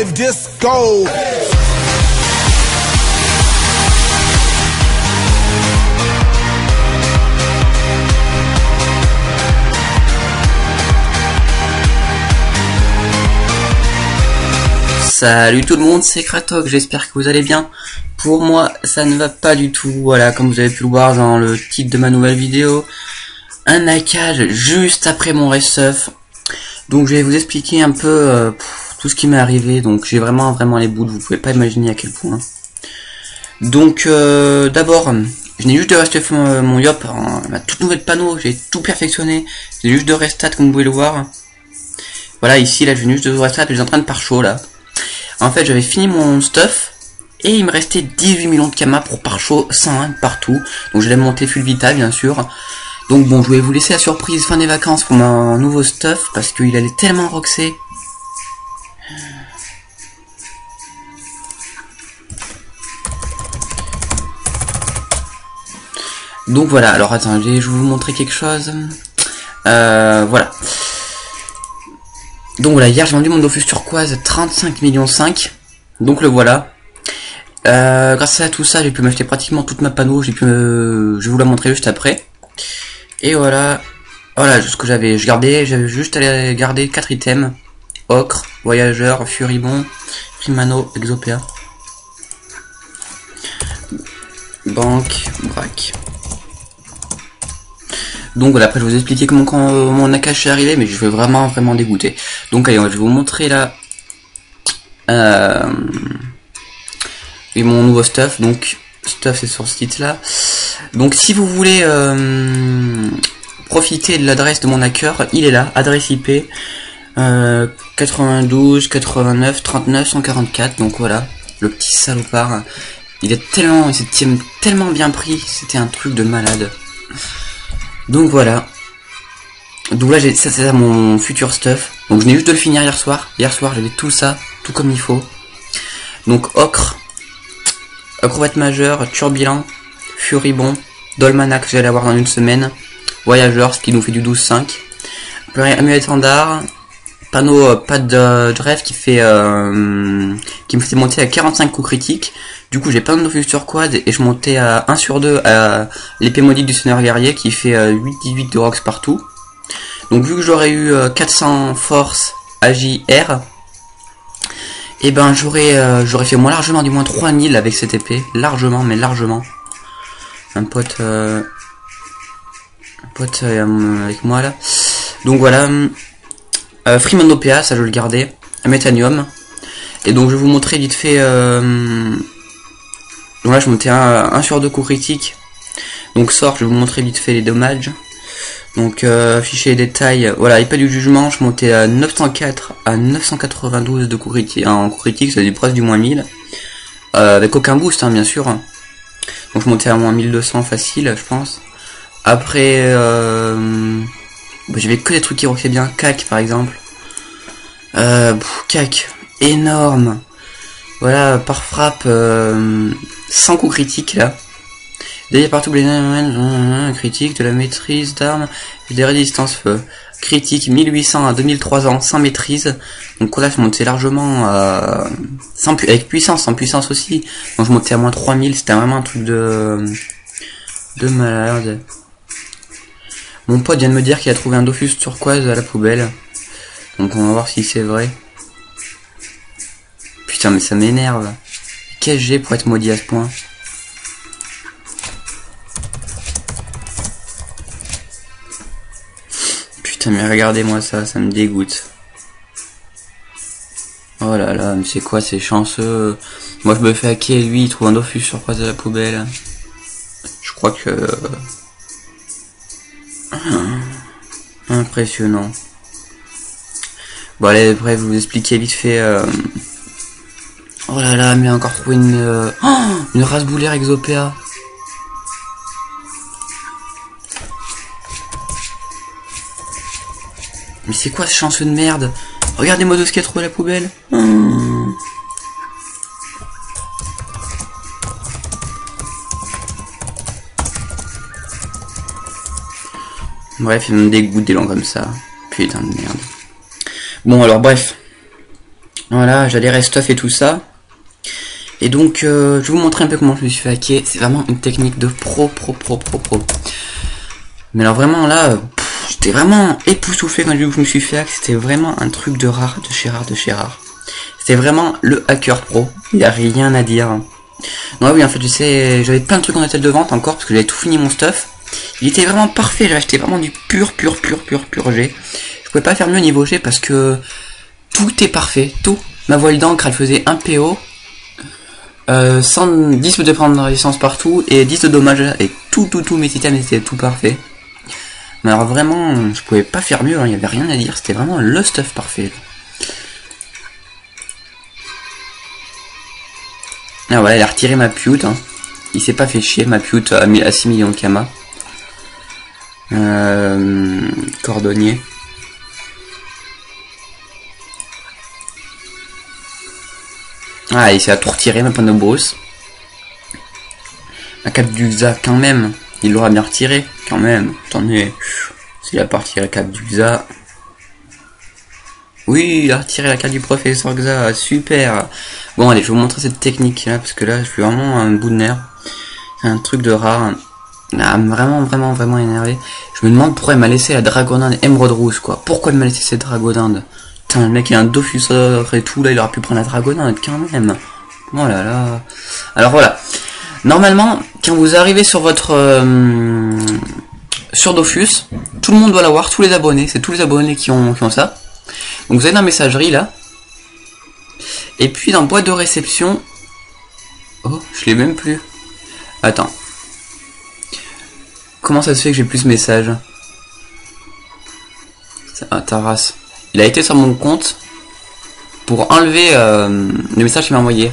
Disco. Salut tout le monde, c'est Kratok, j'espère que vous allez bien. Pour moi, ça ne va pas du tout. Voilà, comme vous avez pu le voir dans le titre de ma nouvelle vidéo, un hackage juste après mon restuff. Donc je vais vous expliquer un peu tout ce qui m'est arrivé. Donc j'ai vraiment les boules, vous pouvez pas imaginer à quel point. Donc d'abord, je n'ai juste de restuff mon Yop, ma toute nouvelle panneau, j'ai tout perfectionné. J'ai juste de restat comme vous pouvez le voir. Voilà, ici là je viens juste de restat et je suis en train de par chaud là. En fait, j'avais fini mon stuff et il me restait 18 millions de kamas pour pare-chaud 101 partout. Donc je l'ai monté full vita bien sûr. Donc bon, je vais vous laisser la surprise fin des vacances pour mon nouveau stuff parce qu'il allait tellement roxer. Donc voilà, alors attendez, je vais vous montrer quelque chose. Voilà. Donc voilà, hier j'ai vendu mon Dofus turquoise 35 millions 5. Donc le voilà. Grâce à tout ça, j'ai pu m'acheter pratiquement toute ma panneau. Je vais vous la montrer juste après. Et voilà. Voilà ce que j'avais. J'avais juste à garder 4 items. Ocre, Voyageur, Furibond, Primano, Exopéa. Banque, Braque. Donc voilà, après je vais vous expliquer comment mon hackage est arrivé, mais je vais vraiment dégoûter. Donc allez, je vais vous montrer là et mon nouveau stuff. Donc stuff c'est sur ce site là. Donc si vous voulez profiter de l'adresse de mon hacker, il est là, adresse IP 92 89 39 144. Donc voilà, le petit salopard, il est tellement bien pris, c'était un truc de malade. Donc voilà. Donc là ça c'est mon futur stuff. Donc je venais juste de le finir hier soir. Hier soir j'avais tout ça, tout comme il faut. Donc Ocre, Acrobate majeur, Turbilan, Furibond, Dolmanac que j'allais avoir dans une semaine, Voyageur, ce qui nous fait du 12-5. Amulet étendard, panneau pas de rêve qui me fait monter à 45 coups critiques. Du coup j'ai plein de Dofus turquoise et je montais à 1 sur 2 à l'épée maudite du sonneur guerrier qui fait 8-18 de rocks partout. Donc vu que j'aurais eu 400 force AJR, et ben j'aurais fait moins largement du moins 3000 avec cette épée. Largement, mais largement. Un pote avec moi là. Donc voilà. Freeman OPA, ça je le gardais. Méthanium. Et donc je vais vous montrer vite fait. Donc là je montais 1 sur 2 coups critiques. Donc sort, je vais vous montrer vite fait les dommages. Donc afficher les détails. Voilà, épée du jugement, je montais à 904 à 992 de coups critiques. En coups critiques, c'est presque du moins 1000. Avec aucun boost hein, bien sûr. Donc je montais à moins 1200 facile je pense. Après j'avais que des trucs qui roxaient bien. CAC par exemple. CAC énorme. Voilà, par frappe 100 coups critiques là. D'ailleurs partout les critiques, de la maîtrise d'armes et des résistances feu. Critique 1800 à 2300 sans maîtrise. Donc là je montais largement avec puissance, sans puissance aussi. Donc je montais à moins 3000, c'était vraiment un truc de malade. Mon pote vient de me dire qu'il a trouvé un Dofus turquoise à la poubelle. Donc on va voir si c'est vrai. Putain mais ça m'énerve. Qu'est-ce que j'ai pour être maudit à ce point? Putain mais regardez-moi ça, ça me dégoûte. Oh là là, mais c'est quoi, c'est chanceux. Moi je me fais hacker, lui il trouve un Dofus turquoise à la poubelle. Je crois que... Impressionnant. Bon allez, bref, vous expliquer vite fait... Oh là là, mais encore trouvé une race boulaire Exopéa. Mais c'est quoi ce chanceux de merde? Regardez-moi tout ce qu'il y a trouvé à la poubelle. Bref, il me dégoûte des langues comme ça. Putain de merde. Bon alors bref. Voilà, j'allais restuff et tout ça. Et donc, je vais vous montrer un peu comment je me suis fait hacker. C'est vraiment une technique de pro. Mais alors vraiment là, j'étais vraiment époustouflé quand j'ai vu que je me suis fait hack. C'était vraiment un truc de rare, de chez rare. C'était vraiment le hacker pro. Il n'y a rien à dire. Non, oui, en fait, je sais, j'avais plein de trucs en tête de vente encore parce que j'avais tout fini mon stuff. Il était vraiment parfait. J'avais acheté vraiment du pur G. Je pouvais pas faire mieux niveau G parce que tout est parfait. Tout. Ma voile d'encre, elle faisait 1 PO. 10 de prendre de résistance partout et 10 de dommages et tout mes items étaient tout parfait. Mais alors vraiment je pouvais pas faire mieux, il y avait rien à dire, c'était vraiment le stuff parfait. Ah voilà, il a retiré ma pute, hein. Il s'est pas fait chier, ma pute à 6 millions de kama. Cordonnier. Ah, il s'est à tout retiré, ma panneau Bruce. La cape du XA, quand même. Il l'aura bien retiré, quand même. Attendez. S'il a pas retiré la cape du XA. Oui, il a retiré la cape du professeur XA. Super. Bon, allez, je vais vous montrer cette technique là, parce que là, je suis vraiment à un bout de nerf. C'est un truc de rare. Ah, vraiment énervé. Je me demande pourquoi il m'a laissé la dragoninde émeraude rouge, quoi. Pourquoi il m'a laissé cette dragoninde? Putain, le mec il a un Dofus et tout, là il aurait pu prendre la dragoninde quand même. Oh là là. Alors voilà. Normalement, quand vous arrivez sur votre sur Dofus, tout le monde doit l'avoir, tous les abonnés, c'est tous les abonnés qui ont ça. Donc vous avez dans la messagerie là. Et puis dans boîte de réception. Oh, je l'ai même plus. Attends. Comment ça se fait que j'ai plus de messages? Ah, ta race. Il a été sur mon compte pour enlever le message qu'il m'a envoyé.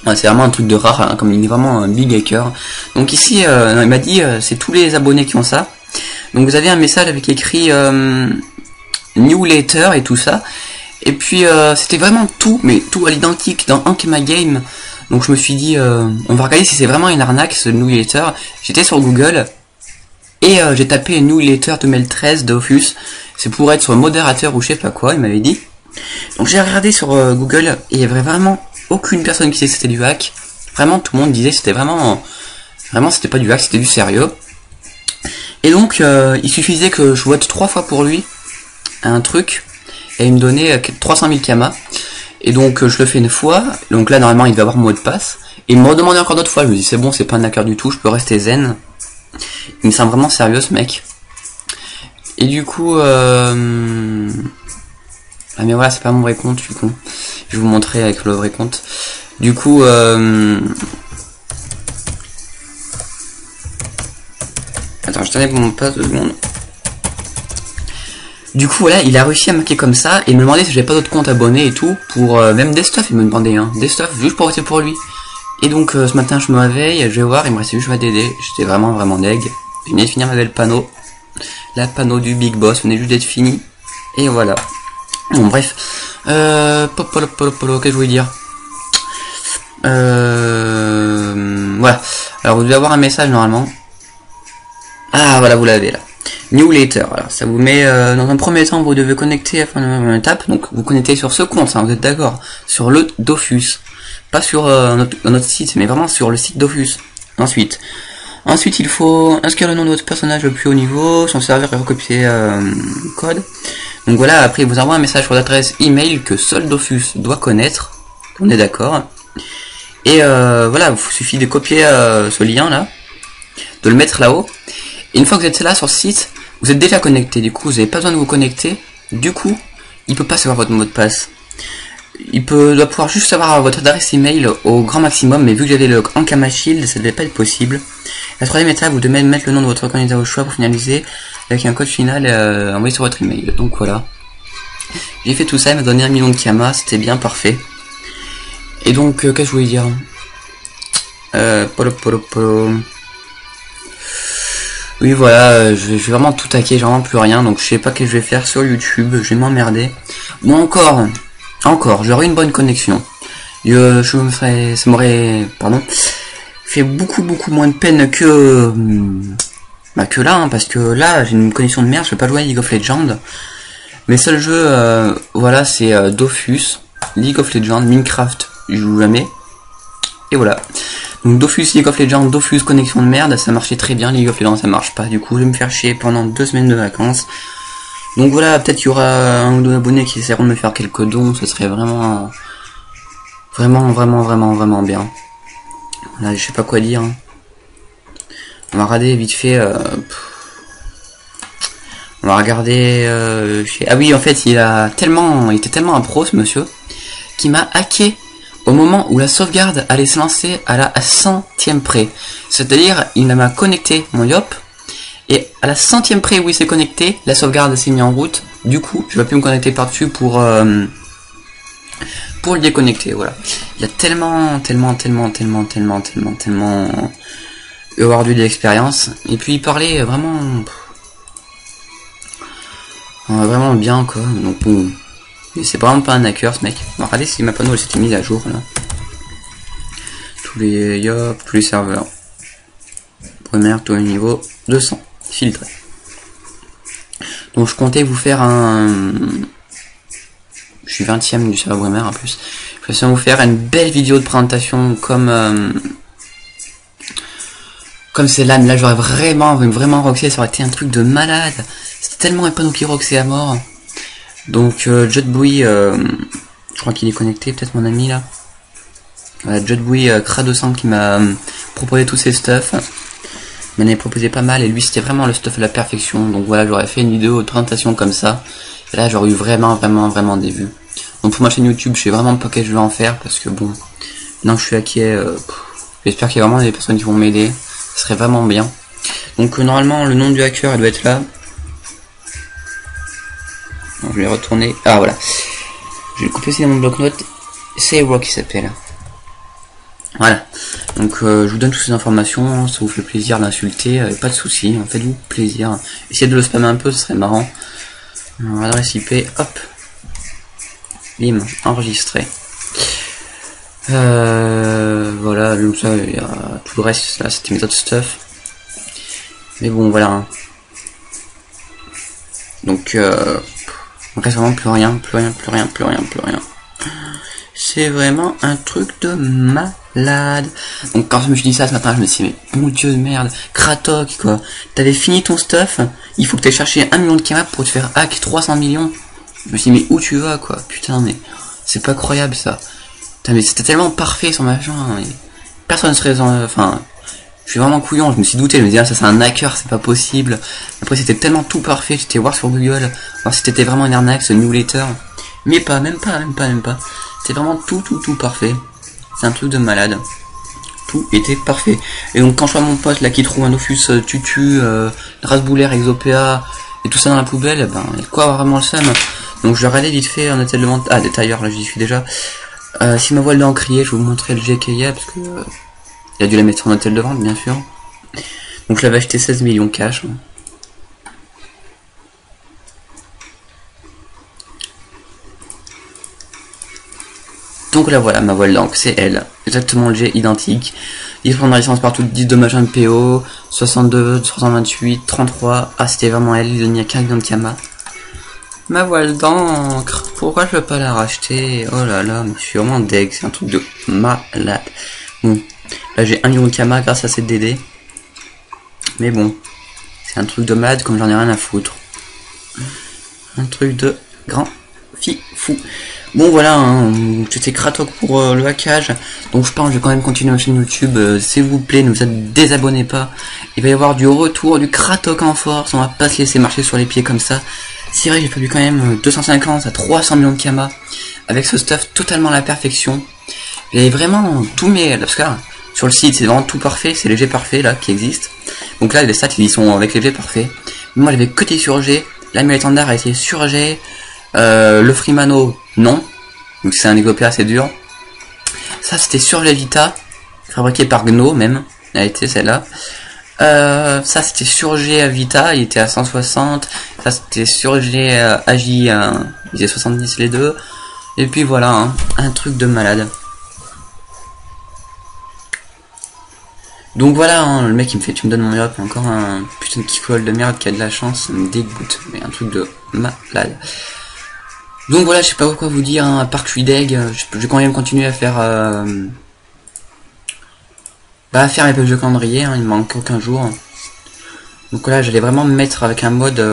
C'est vraiment un truc de rare, hein, comme il est vraiment un big hacker. Donc ici, il m'a dit c'est tous les abonnés qui ont ça. Donc vous avez un message avec écrit New Later et tout ça. Et puis c'était vraiment tout, mais tout à l'identique dans Ankema Game. Donc je me suis dit, on va regarder si c'est vraiment une arnaque ce New Later. J'étais sur Google et j'ai tapé New Later 2013 Dofus. C'est pour être sur modérateur ou je sais pas quoi, il m'avait dit. Donc j'ai regardé sur Google et il y avait vraiment aucune personne qui disait que c'était du hack. Vraiment tout le monde disait que c'était vraiment c'était pas du hack, c'était du sérieux. Et donc il suffisait que je vote 3 fois pour lui un truc et il me donnait 300 000 kama. Et donc je le fais une fois, donc là normalement il va avoir mon mot de passe. Et il me redemandait encore d'autres fois, je me dis c'est bon, c'est pas un hacker du tout, je peux rester zen. Il me semble vraiment sérieux ce mec. Et du coup, ah mais voilà, c'est pas mon vrai compte, je suis con. Je vais vous montrer avec le vrai compte. Du coup, attends, je tenais pour mon passe 2 secondes. Du coup, voilà, il a réussi à marquer comme ça et me demandait si j'avais pas d'autres comptes abonnés et tout pour même des stuff. Il me demandait des stuff juste pour voter pour lui. Et donc ce matin, je me réveille, je vais voir, il me restait juste ma DD. J'étais vraiment deg. Je venais de finir ma belle panneau. La panneau du Big Boss venait juste d'être fini. Et voilà. Bon, bref. Qu'est-ce que je voulais dire? Voilà. Alors, vous devez avoir un message normalement. Ah, voilà, vous l'avez là. New Later. Alors, ça vous met dans un premier temps, vous devez connecter à la fin de la étape. Donc, vous connectez sur ce compte, hein, vous êtes d'accord? Sur le Dofus. Pas sur notre site, mais vraiment sur le site Dofus. Ensuite, il faut inscrire le nom de votre personnage le plus haut niveau, son serveur et recopier le code. Donc voilà, après il vous envoie un message sur l'adresse email que seul Dofus doit connaître. On est d'accord. Et voilà, il vous suffit de copier ce lien là, de le mettre là-haut. Et une fois que vous êtes là sur le site, vous êtes déjà connecté. Du coup, vous n'avez pas besoin de vous connecter. Du coup, il peut pas savoir votre mot de passe. Il doit pouvoir juste savoir votre adresse email au grand maximum, mais vu que j'avais le Ankama Shield, ça devait pas être possible. La troisième étape, vous devez mettre le nom de votre candidat au choix pour finaliser avec un code final envoyé sur votre email. Donc voilà. J'ai fait tout ça, il m'a donné 1 million de kama, c'était bien parfait. Et donc, qu'est-ce que je voulais dire? Oui voilà, je vais vraiment tout hacker, j'ai vraiment plus rien, donc je sais pas ce que je vais faire sur YouTube, je vais m'emmerder. Bon encore, j'aurais une bonne connexion. Ça m'aurait, fait beaucoup moins de peine que là, hein, parce que là j'ai une connexion de merde, je peux pas jouer à League of Legends. Mes seuls jeux, voilà, c'est Dofus, League of Legends, Minecraft, je joue jamais. Et voilà. Donc Dofus, League of Legends, Dofus, connexion de merde, ça marchait très bien. League of Legends, ça marche pas. Du coup, je vais me faire chier pendant 2 semaines de vacances. Donc voilà, peut-être qu'il y aura un ou deux abonnés qui essaieront de me faire quelques dons. Ce serait vraiment bien. Là, je sais pas quoi dire. On va regarder vite fait. On va regarder. Ah oui, en fait, il était tellement un pro, ce monsieur, qui m'a hacké au moment où la sauvegarde allait se lancer à la 100e près. C'est-à-dire, il m'a connecté mon Yop, et à la 100e près où il s'est connecté, la sauvegarde s'est mise en route. Du coup, je vais plus me connecter par-dessus pour le déconnecter. Voilà. Il y a tellement aujourd'hui de l'expérience. Et puis il parlait vraiment bien, quoi. Donc bon, c'est vraiment pas un hacker, ce mec. On va regarder si ma panneau s'était mise à jour là. Tous les serveurs. Première, tout au niveau 200. Filtré. Donc je comptais vous faire je suis 20e du serveur Bremer en plus. Je vais vous faire une belle vidéo de présentation comme c'est là, mais là j'aurais vraiment roxé, ça aurait été un truc de malade. C'était tellement un panneau qui roxait à mort. Donc Jetbuoy, je crois qu'il est connecté, peut-être mon ami là. Voilà, Jetbuoy Kra200 qui m'a proposé tous ces stuff. Il m'en avait proposé pas mal et lui c'était vraiment le stuff à la perfection. Donc voilà, j'aurais fait une vidéo de présentation comme ça. Et là j'aurais eu vraiment des vues. Donc pour ma chaîne YouTube, je sais vraiment pas quel je vais en faire parce que bon, maintenant je suis hacké, j'espère qu'il y a vraiment des personnes qui vont m'aider. Ce serait vraiment bien. Donc normalement le nom du hacker il doit être là. Donc, je vais retourner. Ah voilà. Je vais le couper aussi dans mon bloc-notes. C'est Rock qui s'appelle. Voilà. Donc je vous donne toutes ces informations. Ça vous fait plaisir d'insulter, pas de soucis. Faites-vous plaisir. Essayez de le spammer un peu, ce serait marrant. Adresse IP, hop. Bim, enregistré. Voilà, donc ça, il y a tout le reste, là, c'était mes autres stuff. Mais bon, voilà. Donc, il reste vraiment plus rien. C'est vraiment un truc de malade. Donc, quand je me suis dit ça ce matin, je me suis dit, mais mon dieu de merde, Kratok, quoi. T'avais fini ton stuff, il faut que t'aies cherché 1 million de camas pour te faire hack 300 millions. Je me suis dit, mais où tu vas, quoi. Putain, mais c'est pas croyable, ça. Putain, mais c'était tellement parfait, son machin. Personne serait enfin, je suis vraiment couillon, je me suis douté, je me disais, ah, ça c'est un hacker, c'est pas possible. Après, c'était tellement tout parfait, j'étais voir sur Google, voir si c'était vraiment une arnaque, ce newsletter. Mais pas, même pas. C'était vraiment tout parfait. C'est un truc de malade. Tout était parfait. Et donc, quand je vois mon pote là qui trouve un Dofus Tutu, Rasbouler, Exopéa, et tout ça dans la poubelle, ben, il y a quoi vraiment le seum. Donc, je vais regarder vite fait en hôtel de vente. Ah, détailleur, là, j'y suis déjà. Si ma voile d'encrier, je vais vous montrer le GKIA, parce que il a dû la mettre en hôtel de vente, bien sûr. Donc, je l'avais acheté 16 millions cash. Donc là voilà, ma voile d'encre, c'est elle. Exactement le jet identique. 10 points de licence partout, 10 dommages en PO, 62, 328, 33. Ah, c'était vraiment elle, il n'y a qu'un million de Kama. Ma voile d'encre, pourquoi je peux pas la racheter? Oh là là, mais je suis vraiment deg, c'est un truc de malade. Bon, là j'ai 1 million de Kama grâce à cette DD. Mais bon, c'est un truc de malade comme j'en ai rien à foutre. Un truc de grand fou. Bon voilà, hein, c'était Kratok pour le hackage. Donc je pense que je vais quand même continuer ma chaîne YouTube. S'il vous plaît, ne vous désabonnez pas. Il va y avoir du retour, du Kratok en force. On va pas se laisser marcher sur les pieds comme ça. C'est vrai, j'ai perdu quand même 250 à 300 millions de Kama. Avec ce stuff totalement à la perfection. J'avais vraiment tout mis, parce que là, sur le site c'est vraiment tout parfait. C'est les G parfaits là qui existent. Donc là les stats ils sont avec les G parfaits. Moi j'avais que des sur G. La étendard a été sur G. Le Freemano, non. Donc c'est un Exopéa, c'est dur. Ça c'était sur la Vita, fabriqué par Gno même. Elle était celle-là. Ça c'était sur G à Vita, il était à 160. Ça c'était sur G AJ, il était 70 les deux. Et puis voilà, hein, un truc de malade. Donc voilà, hein, le mec il me fait, tu me donnes mon Europe, encore un putain de kickroll de merde qui a de la chance, ça me dégoûte. Mais un truc de malade. Donc voilà, je sais pas quoi vous dire, hein, à part que je suis deg, je vais quand même continuer à faire les pages de calendrier, hein, il me manque aucun jour. Donc là, j'allais vraiment me mettre avec un mode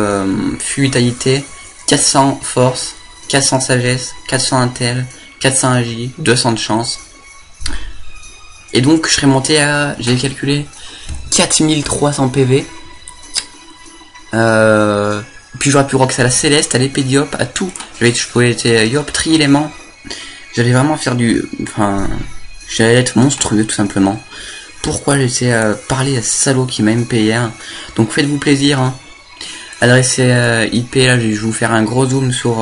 fluidité, 400 force, 400 sagesse, 400 intel, 400 agi, 200 de chance. Et donc je serais monté à, j'ai calculé, 4300 PV. Puis j'aurais pu rox à la céleste, à l'épée d'Iop, à tout. Je pouvais être Iop, tri-élément. J'allais vraiment faire j'allais être monstrueux tout simplement. Pourquoi j'essaie parler à ce salaud qui m'a MP hier. Donc faites-vous plaisir, hein. Adresse IP, là je vais vous faire un gros zoom sur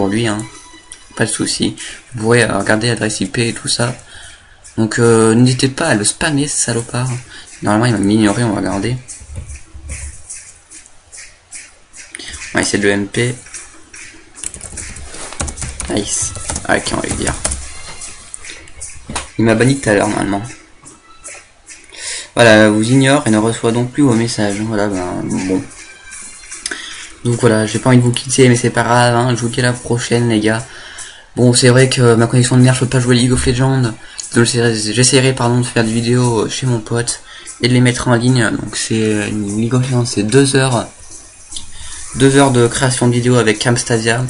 lui, hein. Pas de souci. Vous pourrez regarder l'adresse IP et tout ça. Donc n'hésitez pas à le spammer ce salopard. Normalement il va m'ignorer, on va regarder. On va essayer de le MP. Nice. Ok, on va lui dire. Il m'a banni tout à l'heure normalement. Voilà, vous ignore et ne reçoit donc plus vos messages. Voilà, ben bon. Donc voilà, j'ai pas envie de vous quitter, mais c'est pas grave, hein. Je vous dis à la prochaine les gars. Bon, c'est vrai que ma connexion de merde, je peux pas jouer League of Legends. Donc j'essaierai de faire des vidéos chez mon pote et de les mettre en ligne. Donc c'est League of Legends, c'est 2 heures. 2 heures de création de vidéo avec Camstasia,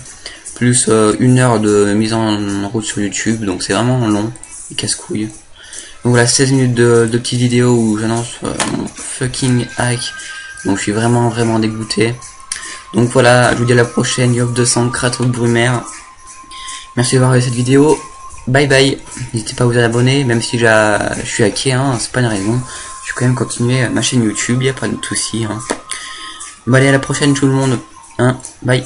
plus 1 heure de mise en route sur YouTube, donc c'est vraiment long, et casse-couille. Donc voilà, 16 minutes de petites vidéos où j'annonce mon fucking hack, donc je suis vraiment dégoûté. Donc voilà, je vous dis à la prochaine, Yop 200, créateur de Brumaire. Merci d'avoir regardé cette vidéo, bye bye, n'hésitez pas à vous abonner, même si je suis hacké, hein, c'est pas une raison, je vais quand même continuer ma chaîne YouTube, y a pas de soucis, hein. Bon allez, à la prochaine tout le monde, hein, bye.